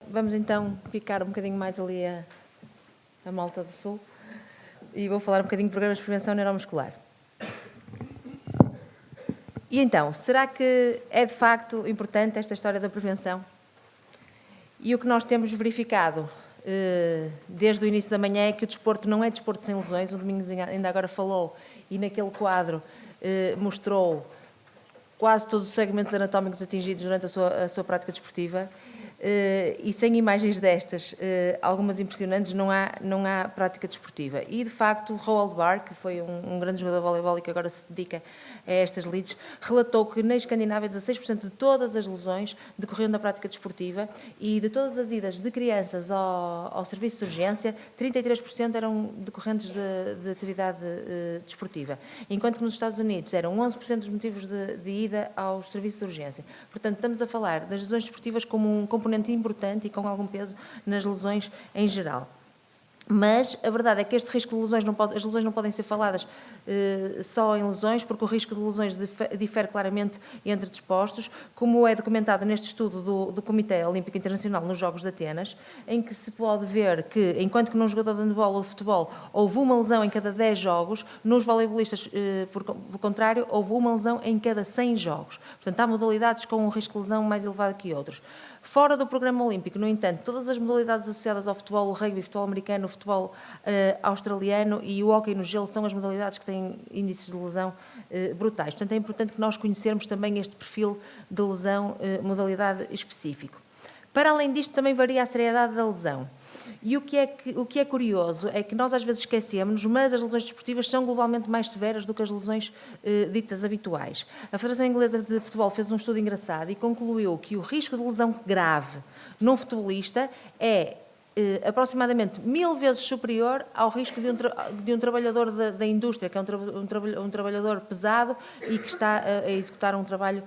Vamos então picar um bocadinho mais ali a malta do Sul e vou falar um bocadinho de programas de prevenção neuromuscular. E então, será que é de facto importante esta história da prevenção? E o que nós temos verificado desde o início da manhã é que o desporto não é desporto sem lesões. O Domingos ainda agora falou e naquele quadro mostrou quase todos os segmentos anatómicos atingidos durante a sua prática desportiva. E sem imagens destas, algumas impressionantes, não há prática desportiva. E, de facto, Roald Barr, que foi um grande jogador de voleibol e que agora se dedica a estas lides, relatou que na Escandinávia 16% de todas as lesões decorriam da prática desportiva e de todas as idas de crianças ao serviço de urgência, 33% eram decorrentes de atividade desportiva, enquanto que nos Estados Unidos eram 11% dos motivos de ida aos serviços de urgência. Portanto, estamos a falar das lesões desportivas como um componente importante e com algum peso nas lesões em geral. Mas a verdade é que este risco de lesões, as lesões não podem ser faladas só em lesões, porque o risco de lesões difere claramente entre dispostos, como é documentado neste estudo do Comitê Olímpico Internacional nos Jogos de Atenas, em que se pode ver que, enquanto que num jogador de handebol ou de futebol houve uma lesão em cada 10 jogos, nos voleibolistas, pelo contrário, houve uma lesão em cada 100 jogos. Portanto, há modalidades com um risco de lesão mais elevado que outros. Fora do programa olímpico, no entanto, todas as modalidades associadas ao futebol, o rugby, o futebol americano, o futebol australiano e o hóquei no gelo são as modalidades que têm índices de lesão brutais. Portanto, é importante que nós conhecermos também este perfil de lesão, modalidade específico. Para além disto, também varia a seriedade da lesão. E o que é curioso é que nós às vezes esquecemos, mas as lesões desportivas são globalmente mais severas do que as lesões ditas habituais. A Federação Inglesa de Futebol fez um estudo engraçado e concluiu que o risco de lesão grave num futebolista é aproximadamente 1000 vezes superior ao risco de um trabalhador da indústria, que é um trabalhador pesado e que está a executar um trabalho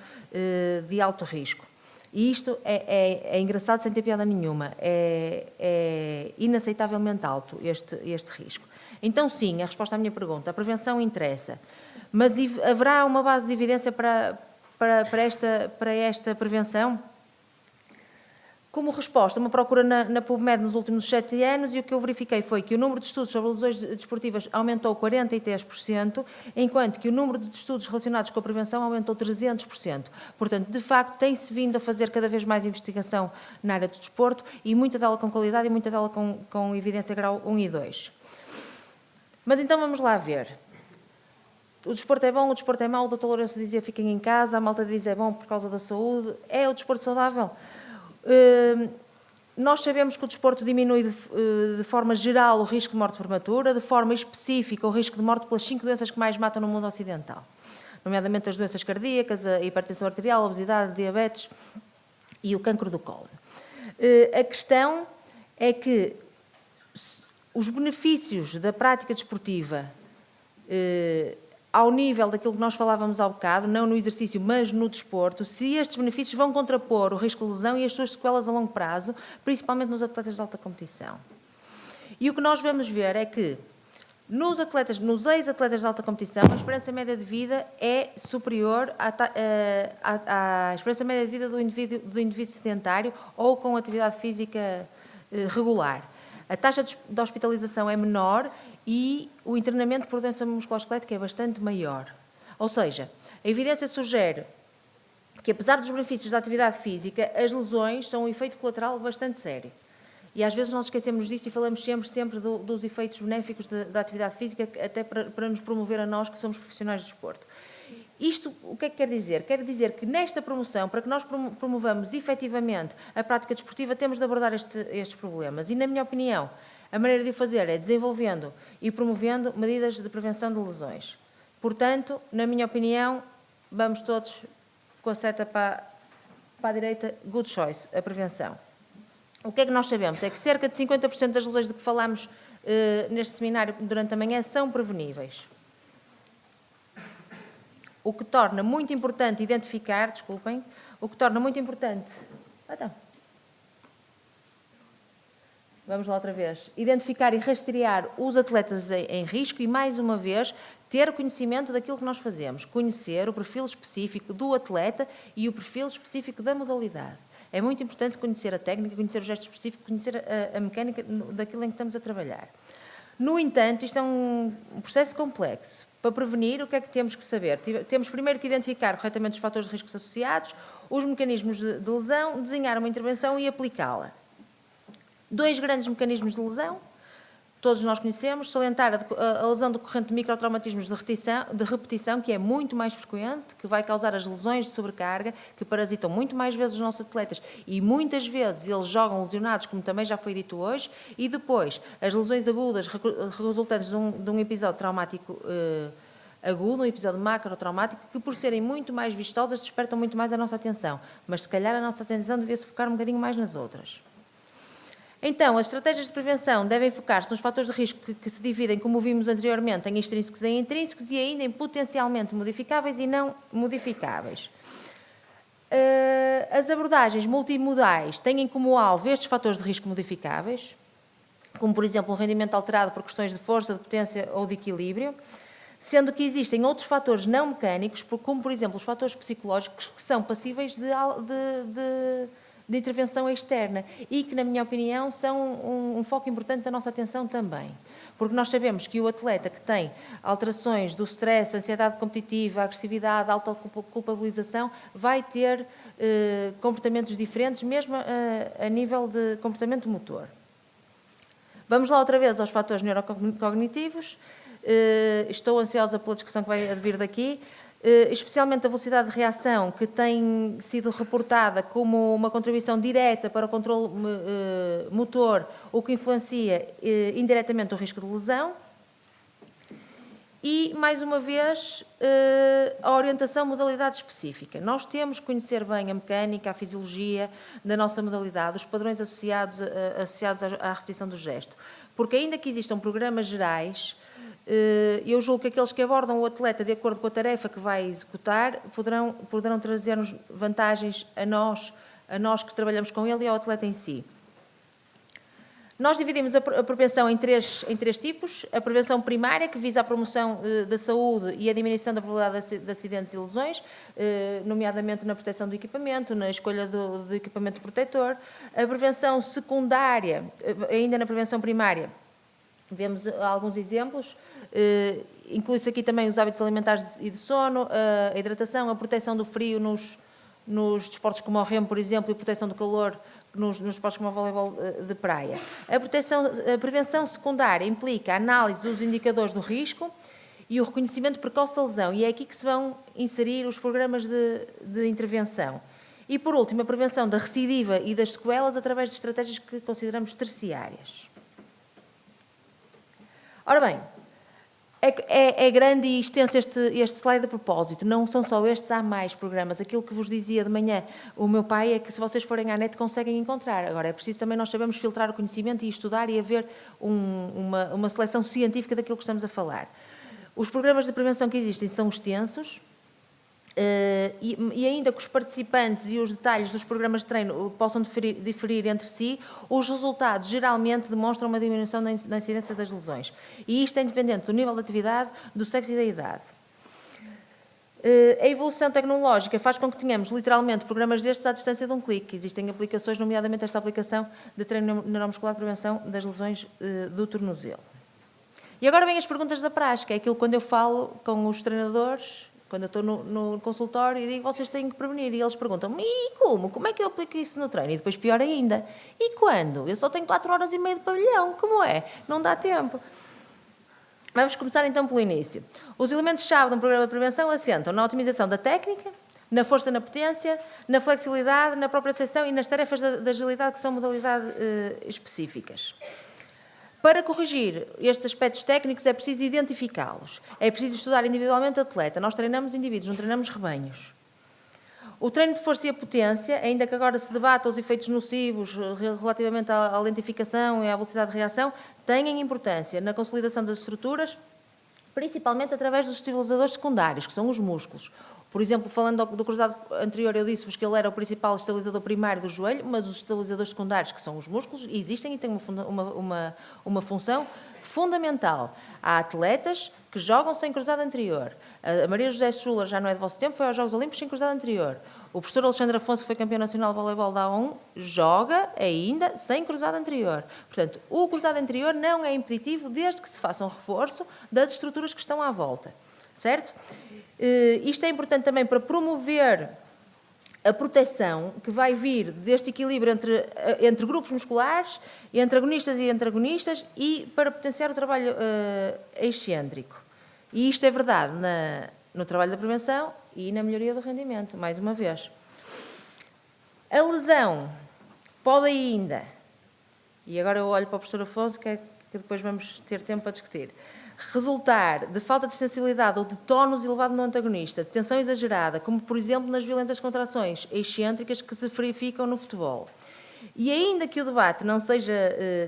de alto risco. E isto é engraçado sem ter piada nenhuma, é inaceitavelmente alto este risco. Então sim, a resposta à minha pergunta, a prevenção interessa, mas haverá uma base de evidência para esta prevenção? Como resposta, uma procura na PubMed nos últimos 7 anos, e o que eu verifiquei foi que o número de estudos sobre lesões desportivas aumentou 43%, enquanto que o número de estudos relacionados com a prevenção aumentou 300%. Portanto, de facto, tem-se vindo a fazer cada vez mais investigação na área do desporto, e muita dela com qualidade e muita dela com evidência grau 1 e 2. Mas então vamos lá ver. O desporto é bom, o desporto é mau, o Dr. Lourenço dizia fiquem em casa, a malta diz é bom por causa da saúde. É o desporto saudável? Nós sabemos que o desporto diminui de forma geral o risco de morte prematura, de forma específica o risco de morte pelas 5 doenças que mais matam no mundo ocidental, nomeadamente as doenças cardíacas, a hipertensão arterial, a obesidade, a diabetes e o cancro do colo. A questão é que os benefícios da prática desportiva ao nível daquilo que nós falávamos há bocado, não no exercício, mas no desporto, se estes benefícios vão contrapor o risco de lesão e as suas sequelas a longo prazo, principalmente nos atletas de alta competição. E o que nós vamos ver é que nos ex-atletas de alta competição, a esperança média de vida é superior à esperança média de vida do indivíduo sedentário ou com atividade física regular. A taxa de hospitalização é menor e o internamento por doença musculoesquelética é bastante maior. Ou seja, a evidência sugere que, apesar dos benefícios da atividade física, as lesões são um efeito colateral bastante sério. E às vezes nós esquecemos disto e falamos sempre dos efeitos benéficos da atividade física, até para nos promover a nós que somos profissionais do desporto. Isto, o que é que quer dizer? Quer dizer que nesta promoção, para que nós promovamos efetivamente a prática desportiva, temos de abordar estes problemas. E, na minha opinião, a maneira de o fazer é desenvolvendo e promovendo medidas de prevenção de lesões. Portanto, na minha opinião, vamos todos com a seta para a direita, good choice, a prevenção. O que é que nós sabemos? É que cerca de 50% das lesões de que falamos neste seminário durante a manhã são preveníveis. O que torna muito importante identificar, o que torna muito importante... Vamos lá outra vez. Identificar e rastrear os atletas em risco e, mais uma vez, ter conhecimento daquilo que nós fazemos. Conhecer o perfil específico do atleta e o perfil específico da modalidade. É muito importante conhecer a técnica, conhecer o gesto específico, conhecer a mecânica daquilo em que estamos a trabalhar. No entanto, isto é um processo complexo. Para prevenir, o que é que temos que saber? Temos primeiro que identificar corretamente os fatores de risco associados, os mecanismos de lesão, desenhar uma intervenção e aplicá-la. 2 grandes mecanismos de lesão, todos nós conhecemos, salientar a lesão decorrente de microtraumatismos de repetição, que é muito mais frequente, que vai causar as lesões de sobrecarga, que parasitam muito mais vezes os nossos atletas e muitas vezes eles jogam lesionados, como também já foi dito hoje, e depois as lesões agudas resultantes de um episódio traumático agudo, um episódio macrotraumático, que por serem muito mais vistosas despertam muito mais a nossa atenção, mas se calhar a nossa atenção devia-se focar um bocadinho mais nas outras. Então, as estratégias de prevenção devem focar-se nos fatores de risco que se dividem, como vimos anteriormente, em extrínsecos e intrínsecos e ainda em potencialmente modificáveis e não modificáveis. As abordagens multimodais têm como alvo estes fatores de risco modificáveis, como, por exemplo, o rendimento alterado por questões de força, de potência ou de equilíbrio, sendo que existem outros fatores não mecânicos, como, por exemplo, os fatores psicológicos, que são passíveis de intervenção externa e que, na minha opinião, são um foco importante da nossa atenção também. Porque nós sabemos que o atleta que tem alterações do stress, ansiedade competitiva, agressividade, autoculpabilização, vai ter comportamentos diferentes, mesmo a nível de comportamento motor. Vamos lá outra vez aos fatores neurocognitivos. Estou ansiosa pela discussão que vai advir daqui. Especialmente a velocidade de reação, que tem sido reportada como uma contribuição direta para o controle motor, o que influencia indiretamente o risco de lesão. E, mais uma vez, a orientação modalidade específica. Nós temos que conhecer bem a mecânica, a fisiologia da nossa modalidade, os padrões associados à repetição do gesto. Porque ainda que existam programas gerais, eu julgo que aqueles que abordam o atleta de acordo com a tarefa que vai executar poderão trazer-nos vantagens a nós que trabalhamos com ele e ao atleta em si. Nós dividimos a prevenção em três tipos. A prevenção primária, que visa a promoção da saúde e a diminuição da probabilidade de acidentes e lesões, nomeadamente na proteção do equipamento, na escolha do equipamento protetor. A prevenção secundária, ainda na prevenção primária, vemos alguns exemplos. Inclui-se aqui também os hábitos alimentares e de sono, a hidratação, a proteção do frio nos desportos como o remo, por exemplo, e a proteção do calor nos desportos como o voleibol de praia. A prevenção secundária implica a análise dos indicadores do risco e o reconhecimento precoce da lesão, e é aqui que se vão inserir os programas de intervenção. E, por último, a prevenção da recidiva e das sequelas através de estratégias que consideramos terciárias. Ora bem, é grande e extenso este slide a propósito. Não são só estes, há mais programas. Aquilo que vos dizia de manhã o meu pai é que, se vocês forem à net, conseguem encontrar. Agora, é preciso também nós sabermos filtrar o conhecimento e estudar e haver uma seleção científica daquilo que estamos a falar. Os programas de prevenção que existem são extensos. E ainda que os participantes e os detalhes dos programas de treino possam diferir entre si, os resultados geralmente demonstram uma diminuição da incidência das lesões. E isto é independente do nível de atividade, do sexo e da idade. A evolução tecnológica faz com que tenhamos literalmente programas destes à distância de um clique. Existem aplicações, nomeadamente esta aplicação de treino neuromuscular de prevenção das lesões do tornozelo. E agora vêm as perguntas da prática, é aquilo quando eu falo com os treinadores, quando eu estou no consultório e digo, vocês têm que prevenir. E eles perguntam-me, e como? Como é que eu aplico isso no treino? E depois, pior ainda, e quando? Eu só tenho 4 horas e meia de pavilhão, como é? Não dá tempo. Vamos começar então pelo início. Os elementos-chave de um programa de prevenção assentam na otimização da técnica, na força e na potência, na flexibilidade, na própria seção e nas tarefas de agilidade, que são modalidades específicas. Para corrigir estes aspectos técnicos é preciso identificá-los. É preciso estudar individualmente o atleta. Nós treinamos indivíduos, não treinamos rebanhos. O treino de força e a potência, ainda que agora se debata os efeitos nocivos relativamente à lentificação e à velocidade de reação, têm importância na consolidação das estruturas, principalmente através dos estabilizadores secundários, que são os músculos. Por exemplo, falando do cruzado anterior, eu disse-vos que ele era o principal estabilizador primário do joelho, mas os estabilizadores secundários, que são os músculos, existem e têm uma função fundamental. Há atletas que jogam sem cruzado anterior. A Maria José Schuller já não é de vosso tempo, foi aos Jogos Olímpicos sem cruzado anterior. O professor Alexandre Afonso, que foi campeão nacional de voleibol da A1, joga ainda sem cruzado anterior. Portanto, o cruzado anterior não é impeditivo desde que se faça um reforço das estruturas que estão à volta. Certo? Isto é importante também para promover a proteção que vai vir deste equilíbrio entre grupos musculares, entre agonistas e antagonistas, e para potenciar o trabalho excêntrico. E isto é verdade no trabalho da prevenção e na melhoria do rendimento, mais uma vez. A lesão pode ainda, e agora eu olho para o professor Afonso, que depois vamos ter tempo para discutir, resultar de falta de sensibilidade ou de tónus elevado no antagonista, de tensão exagerada, como por exemplo nas violentas contrações excêntricas que se verificam no futebol. E ainda que o debate não seja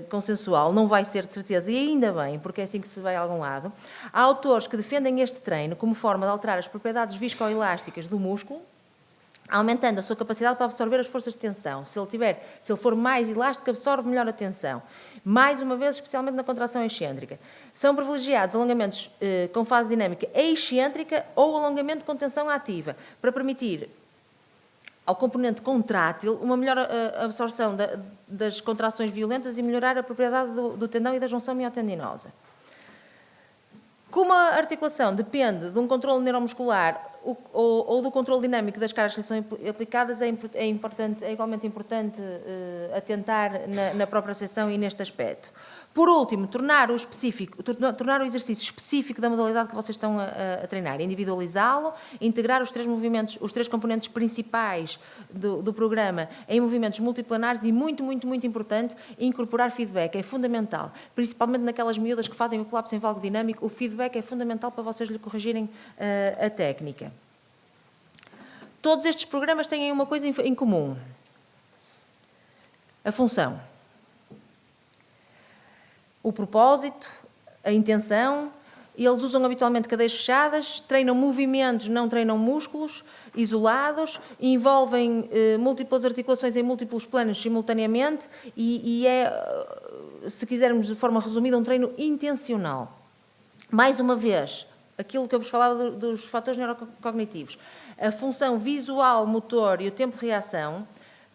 consensual, não vai ser de certeza, e ainda bem, porque é assim que se vai a algum lado, há autores que defendem este treino como forma de alterar as propriedades viscoelásticas do músculo, aumentando a sua capacidade para absorver as forças de tensão. Se ele for mais elástico, absorve melhor a tensão. Mais uma vez, especialmente na contração excêntrica. São privilegiados alongamentos com fase dinâmica excêntrica ou alongamento com tensão ativa, para permitir ao componente contrátil uma melhor absorção das contrações violentas e melhorar a propriedade do tendão e da junção miotendinosa. Como a articulação depende de um controle neuromuscular ou do controle dinâmico das cargas que são aplicadas, é igualmente importante atentar na própria sessão e neste aspecto. Por último, tornar o exercício específico da modalidade que vocês estão a treinar, individualizá-lo, integrar os três componentes principais do programa em movimentos multiplanares e, muito importante, incorporar feedback, é fundamental. Principalmente naquelas miúdas que fazem o colapso em valgo dinâmico, o feedback é fundamental para vocês lhe corrigirem a técnica. Todos estes programas têm uma coisa em comum: a função. O propósito, a intenção, eles usam habitualmente cadeias fechadas, treinam movimentos, não treinam músculos, isolados, envolvem múltiplas articulações em múltiplos planos simultaneamente e é, se quisermos de forma resumida, um treino intencional. Mais uma vez, aquilo que eu vos falava dos fatores neurocognitivos, a função visual, motor e o tempo de reação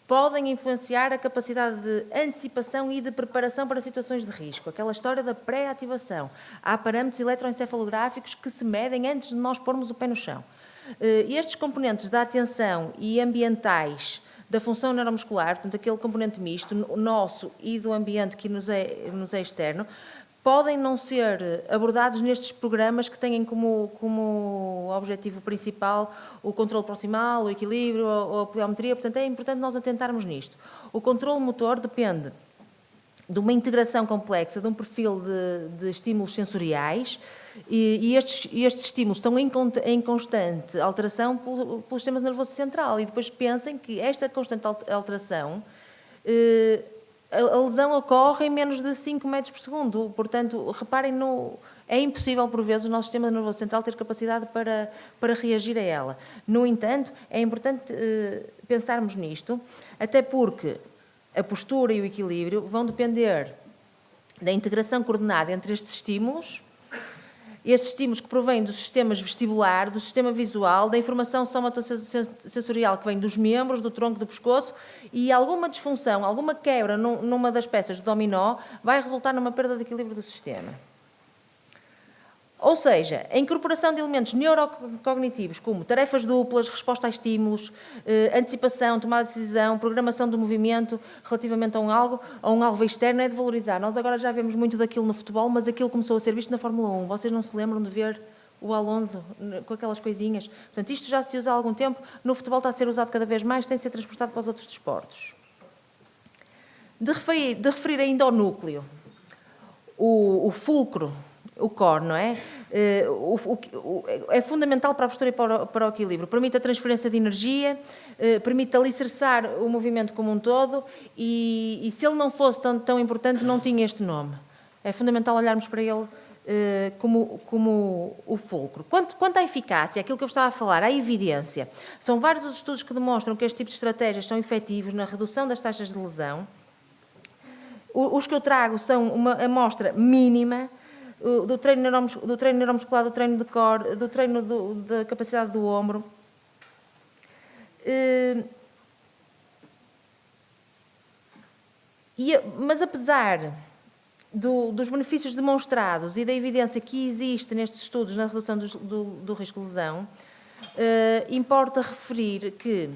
podem influenciar a capacidade de antecipação e de preparação para situações de risco. Aquela história da pré-ativação. Há parâmetros eletroencefalográficos que se medem antes de nós pormos o pé no chão. Estes componentes da atenção e ambientais da função neuromuscular, portanto, aquele componente misto, nosso e do ambiente que nos é externo, podem não ser abordados nestes programas que têm como objetivo principal o controle proximal, o equilíbrio, a pliometria. Portanto, é importante nós atentarmos nisto. O controle motor depende de uma integração complexa, de um perfil de estímulos sensoriais e estes estímulos estão em constante alteração pelo sistema nervoso central. E depois pensem que esta constante alteração... A lesão ocorre em menos de 5 metros por segundo, portanto, reparem, é impossível, por vezes, o nosso sistema nervoso central ter capacidade para reagir a ela. No entanto, é importante pensarmos nisto, até porque a postura e o equilíbrio vão depender da integração coordenada entre estes estímulos que provêm do sistema vestibular, do sistema visual, da informação somatosensorial que vem dos membros, do tronco, do pescoço, e alguma disfunção, alguma quebra numa das peças do dominó vai resultar numa perda de equilíbrio do sistema. Ou seja, a incorporação de elementos neurocognitivos como tarefas duplas, resposta a estímulos, antecipação, tomada de decisão, programação do movimento relativamente a um alvo externo é de valorizar. Nós agora já vemos muito daquilo no futebol, mas aquilo começou a ser visto na Fórmula 1. Vocês não se lembram de ver o Alonso com aquelas coisinhas? Portanto, isto já se usa há algum tempo, no futebol está a ser usado cada vez mais, tem de ser transportado para os outros desportos. De referir ainda ao núcleo, o fulcro, o core, não é? É fundamental para a postura e para o equilíbrio. Permite a transferência de energia, permite alicerçar o movimento como um todo e se ele não fosse tão importante, não tinha este nome. É fundamental olharmos para ele como o fulcro. Quanto à eficácia, aquilo que eu estava a falar, à evidência, são vários os estudos que demonstram que este tipo de estratégias são efetivos na redução das taxas de lesão. Os que eu trago são uma amostra mínima. do treino neuromuscular, do treino de core, do treino da capacidade do ombro. Mas apesar dos benefícios demonstrados e da evidência que existe nestes estudos na redução do risco de lesão, importa referir que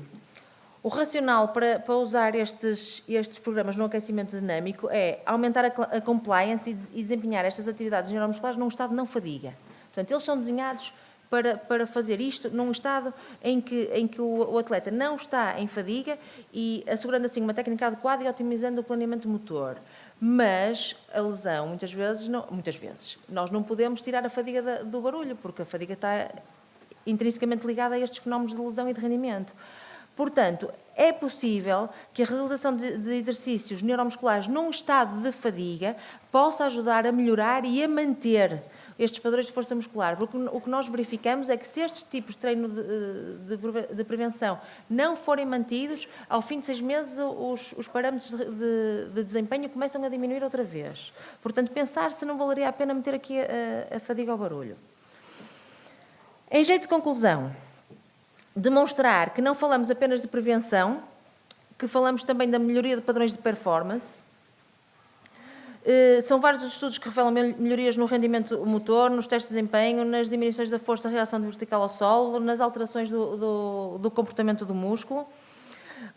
o racional para usar estes programas no aquecimento dinâmico é aumentar a compliance e desempenhar estas atividades neuromusculares num estado de não fadiga. Portanto, eles são desenhados para fazer isto num estado em que o atleta não está em fadiga e assegurando assim uma técnica adequada e otimizando o planeamento motor. Mas a lesão, muitas vezes, nós não podemos tirar a fadiga do barulho, porque a fadiga está intrinsecamente ligada a estes fenómenos de lesão e de rendimento. Portanto, é possível que a realização de exercícios neuromusculares num estado de fadiga possa ajudar a melhorar e a manter estes padrões de força muscular, porque o que nós verificamos é que se estes tipos de treino de prevenção não forem mantidos, ao fim de 6 meses os parâmetros de desempenho começam a diminuir outra vez. Portanto, pensar se não valeria a pena meter aqui a fadiga ao barulho. Em jeito de conclusão, demonstrar que não falamos apenas de prevenção, que falamos também da melhoria de padrões de performance. São vários os estudos que revelam melhorias no rendimento motor, nos testes de desempenho, nas diminuições da força, reação vertical ao solo, nas alterações do comportamento do músculo.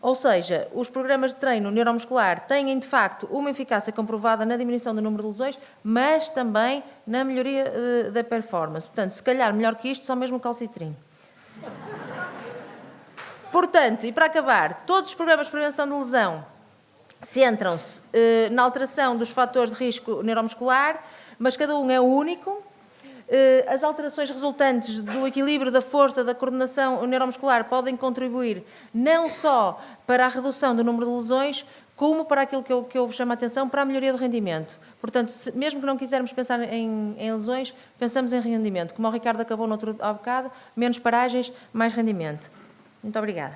Ou seja, os programas de treino neuromuscular têm, de facto, uma eficácia comprovada na diminuição do número de lesões, mas também na melhoria da performance. Portanto, se calhar melhor que isto, só mesmo o calcitrino. Portanto, e para acabar, todos os programas de prevenção de lesão centram-se na alteração dos fatores de risco neuromuscular, mas cada um é único. As alterações resultantes do equilíbrio da força, da coordenação neuromuscular podem contribuir não só para a redução do número de lesões, como para aquilo que eu chamo a atenção, para a melhoria do rendimento. Portanto, mesmo que não quisermos pensar em lesões, pensamos em rendimento. Como o Ricardo acabou há bocado, menos paragens, mais rendimento. Muito obrigada.